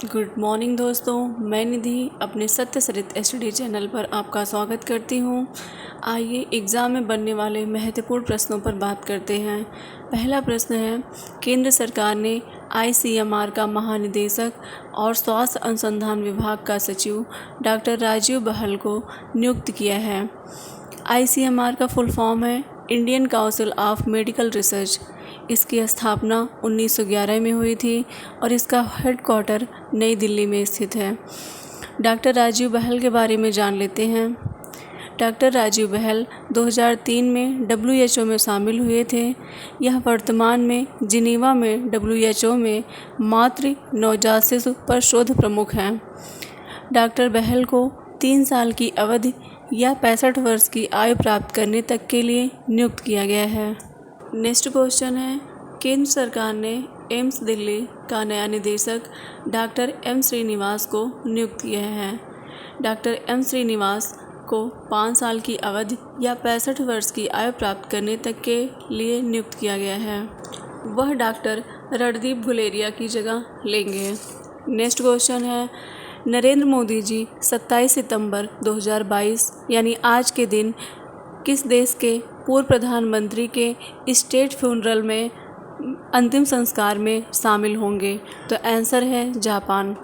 Good morning दोस्तों, मैं निधि अपने सत्य सरित स्टडी चैनल पर आपका स्वागत करती हूँ। आइए एग्ज़ाम में बनने वाले महत्वपूर्ण प्रश्नों पर बात करते हैं। पहला प्रश्न है, केंद्र सरकार ने आईसीएमआर का महानिदेशक और स्वास्थ्य अनुसंधान विभाग का सचिव डॉक्टर राजीव बहल को नियुक्त किया है। आईसीएमआर का फुल फॉर्म है Indian council of medical research. इसकी स्थापना 1911 में हुई थी और इसका हेडक्वार्टर नई दिल्ली में स्थित है। डॉक्टर राजीव बहल के बारे में जान लेते हैं। डॉक्टर राजीव बहल 2003 में WHO में शामिल हुए थे। यह वर्तमान में जिनेवा में WHO में मातृ नवजात शिशु पर शोध प्रमुख हैं। डॉक्टर बहल को 3 साल की अवधि या 65 वर्ष की आयु प्राप्त करने तक के लिए नियुक्त किया गया है। नेक्स्ट क्वेश्चन है, केंद्र सरकार ने एम्स दिल्ली का नया निदेशक डॉक्टर एम श्रीनिवास को नियुक्त किया है। डॉक्टर एम श्रीनिवास को 5 साल की अवधि या 65 वर्ष की आयु प्राप्त करने तक के लिए नियुक्त किया गया है। वह डॉक्टर रणदीप गुलेरिया की जगह लेंगे। नेक्स्ट क्वेश्चन है, नरेंद्र मोदी जी 27 सितंबर 2022 यानी आज के दिन किस देश के पूर्व प्रधानमंत्री के स्टेट फ्यूनरल में अंतिम संस्कार में शामिल होंगे? तो आंसर है जापान।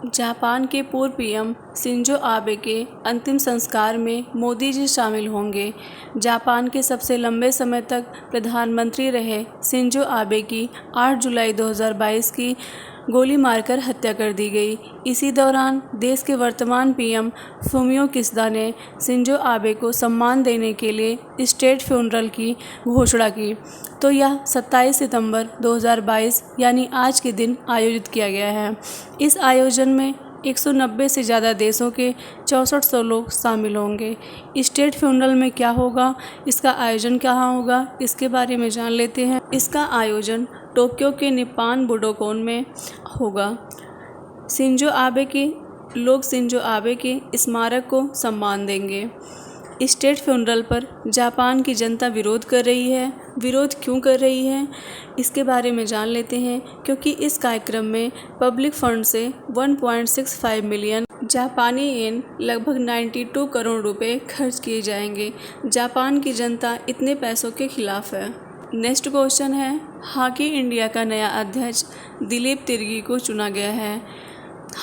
जापान के पूर्व पीएम शिंजो आबे के अंतिम संस्कार में मोदी जी शामिल होंगे। जापान के सबसे लंबे समय तक प्रधानमंत्री रहे शिंजो आबे की 8 जुलाई 2022 की गोली मारकर हत्या कर दी गई। इसी दौरान देश के वर्तमान पीएम फुमियो किशिदा ने शिंजो आबे को सम्मान देने के लिए स्टेट फ्यूनरल की घोषणा की। तो यह 27 सितंबर 2022 यानी आज के दिन आयोजित किया गया है। इस आयोजन में 190 से ज़्यादा देशों के 6400 लोग शामिल होंगे। स्टेट फ्यूनरल में क्या होगा, इसका आयोजन कहाँ होगा, इसके बारे में जान लेते हैं। इसका आयोजन टोक्यो के निप्पॉन बुडोकॉन में होगा। शिंजो आबे के स्मारक को सम्मान देंगे। स्टेट फ्यूनरल पर जापान की जनता विरोध कर रही है। विरोध क्यों कर रही है, इसके बारे में जान लेते हैं। क्योंकि इस कार्यक्रम में पब्लिक फंड से 1.65 मिलियन जापानी येन लगभग 92 करोड़ रुपए खर्च किए जाएंगे। जापान की जनता इतने पैसों के खिलाफ है। नेक्स्ट क्वेश्चन है, हॉकी इंडिया का नया अध्यक्ष दिलीप तिर्गी को चुना गया है।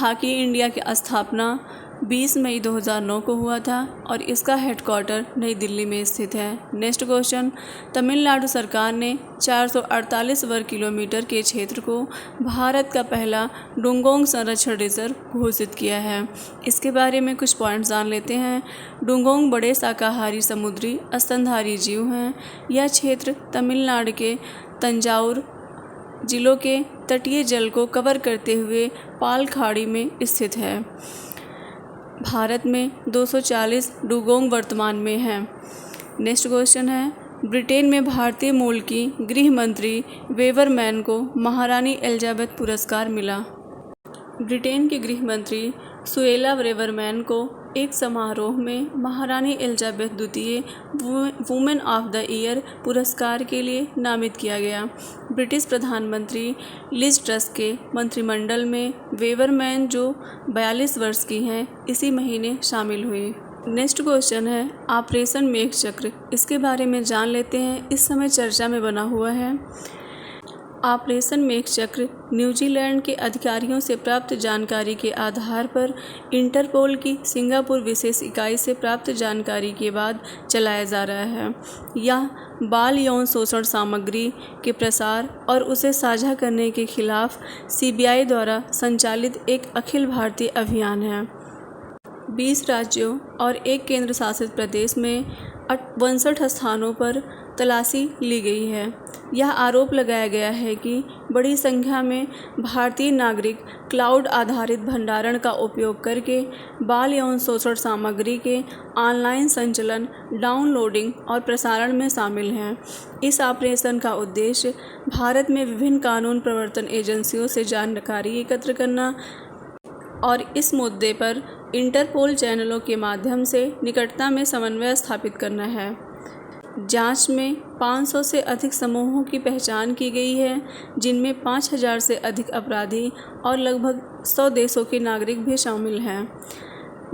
हॉकी इंडिया की स्थापना 20 मई 2009 को हुआ था और इसका हेडक्वार्टर नई दिल्ली में स्थित है। नेक्स्ट क्वेश्चन, तमिलनाडु सरकार ने 448 वर्ग किलोमीटर के क्षेत्र को भारत का पहला डुंगोंग संरक्षण रिजर्व घोषित किया है। इसके बारे में कुछ पॉइंट्स जान लेते हैं। डुंगोंग बड़े शाकाहारी समुद्री स्तनधारी जीव हैं। यह क्षेत्र तमिलनाडु के तंजावुर जिलों के तटीय जल को कवर करते हुए पाल खाड़ी में स्थित है। भारत में 240 डुगोंग वर्तमान में हैं। नेक्स्ट क्वेश्चन है, ब्रिटेन में भारतीय मूल की गृह मंत्री वेवरमैन को महारानी एलिजाबेथ पुरस्कार मिला। ब्रिटेन के गृह मंत्री सुएला वेवरमैन को एक समारोह में महारानी एलिजाबेथ द्वितीय वुमेन ऑफ द ईयर पुरस्कार के लिए नामित किया गया। ब्रिटिश प्रधानमंत्री लिज ट्रस के मंत्रिमंडल में वेवरमैन, जो 42 वर्ष की हैं, इसी महीने शामिल हुई। नेक्स्ट क्वेश्चन है, ऑपरेशन मेघ चक्र, इसके बारे में जान लेते हैं। इस समय चर्चा में बना हुआ है। ऑपरेशन मेघ चक्र न्यूजीलैंड के अधिकारियों से प्राप्त जानकारी के आधार पर इंटरपोल की सिंगापुर विशेष इकाई से प्राप्त जानकारी के बाद चलाया जा रहा है। यह बाल यौन शोषण सामग्री के प्रसार और उसे साझा करने के खिलाफ CBI द्वारा संचालित एक अखिल भारतीय अभियान है। 20 राज्यों और एक केंद्र शासित प्रदेश में 62 स्थानों पर तलाशी ली गई है। यह आरोप लगाया गया है कि बड़ी संख्या में भारतीय नागरिक क्लाउड आधारित भंडारण का उपयोग करके बाल यौन शोषण सामग्री के ऑनलाइन संचलन, डाउनलोडिंग और प्रसारण में शामिल हैं। इस ऑपरेशन का उद्देश्य भारत में विभिन्न कानून प्रवर्तन एजेंसियों से जानकारी एकत्र करना और इस मुद्दे पर इंटरपोल चैनलों के माध्यम से निकटता में समन्वय स्थापित करना है। जांच में 500 से अधिक समूहों की पहचान की गई है, जिनमें 5000 से अधिक अपराधी और लगभग 100 देशों के नागरिक भी शामिल हैं।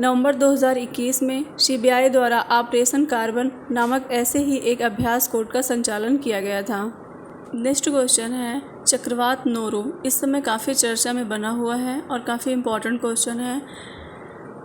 नवंबर 2021 में सीबीआई द्वारा ऑपरेशन कार्बन नामक ऐसे ही एक अभ्यास कोड का संचालन किया गया था। नेक्स्ट क्वेश्चन है चक्रवात नोरू। इस समय काफ़ी चर्चा में बना हुआ है और काफ़ी इम्पोर्टेंट क्वेश्चन है।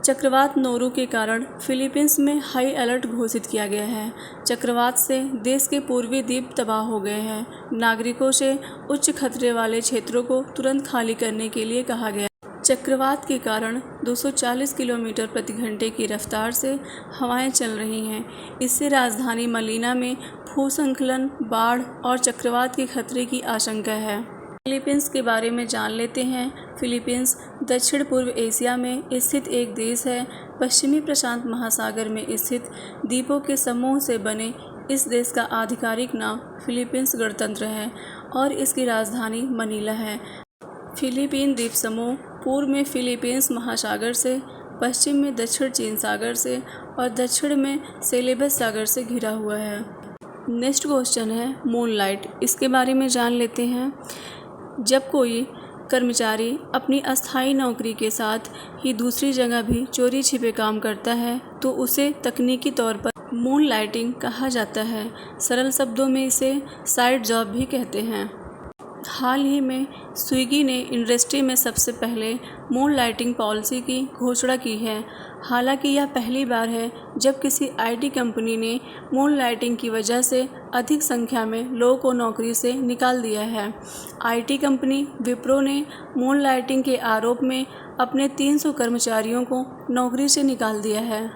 चक्रवात नोरू के कारण फिलीपींस में हाई अलर्ट घोषित किया गया है। चक्रवात से देश के पूर्वी द्वीप तबाह हो गए हैं। नागरिकों से उच्च खतरे वाले क्षेत्रों को तुरंत खाली करने के लिए कहा गया। चक्रवात के कारण 240 किलोमीटर प्रति घंटे की रफ्तार से हवाएं चल रही हैं। इससे राजधानी मनीला में भूस्खलन, बाढ़ और चक्रवात के खतरे की आशंका है। फिलीपींस के बारे में जान लेते हैं। फिलीपींस दक्षिण पूर्व एशिया में स्थित एक देश है। पश्चिमी प्रशांत महासागर में स्थित द्वीपों के समूह से बने इस देश का आधिकारिक नाम फिलीपींस गणतंत्र है और इसकी राजधानी मनीला है। फिलीपीन द्वीप समूह पूर्व में फिलीपींस महासागर से, पश्चिम में दक्षिण चीन सागर से और दक्षिण में सेलेबस सागर से घिरा हुआ है। नेक्स्ट क्वेश्चन है मूनलाइट। इसके बारे में जान लेते हैं। जब कोई कर्मचारी अपनी अस्थायी नौकरी के साथ ही दूसरी जगह भी चोरी छिपे काम करता है तो उसे तकनीकी तौर पर मूनलाइटिंग कहा जाता है। सरल शब्दों में इसे साइड जॉब भी कहते हैं। हाल ही में स्विगी ने इंडस्ट्री में सबसे पहले मूनलाइटिंग पॉलिसी की घोषणा की है। हालांकि यह पहली बार है जब किसी आईटी कंपनी ने मूनलाइटिंग की वजह से अधिक संख्या में लोगों को नौकरी से निकाल दिया है। आईटी कंपनी विप्रो ने मूनलाइटिंग के आरोप में अपने 300 कर्मचारियों को नौकरी से निकाल दिया है।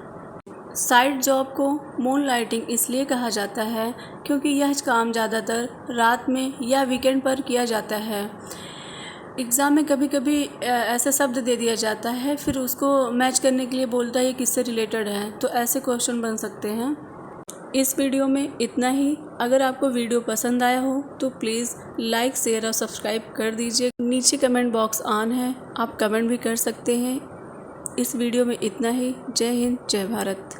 साइड जॉब को मूनलाइटिंग इसलिए कहा जाता है क्योंकि यह काम ज़्यादातर रात में या वीकेंड पर किया जाता है। एग्ज़ाम में कभी कभी ऐसा शब्द दे दिया जाता है, फिर उसको मैच करने के लिए बोलता है ये किससे रिलेटेड है, तो ऐसे क्वेश्चन बन सकते हैं। इस वीडियो में इतना ही। अगर आपको वीडियो पसंद आया हो तो प्लीज़ लाइक, शेयर और सब्सक्राइब कर दीजिए। नीचे कमेंट बॉक्स ऑन है, आप कमेंट भी कर सकते हैं। इस वीडियो में इतना ही। जय हिंद, जय भारत।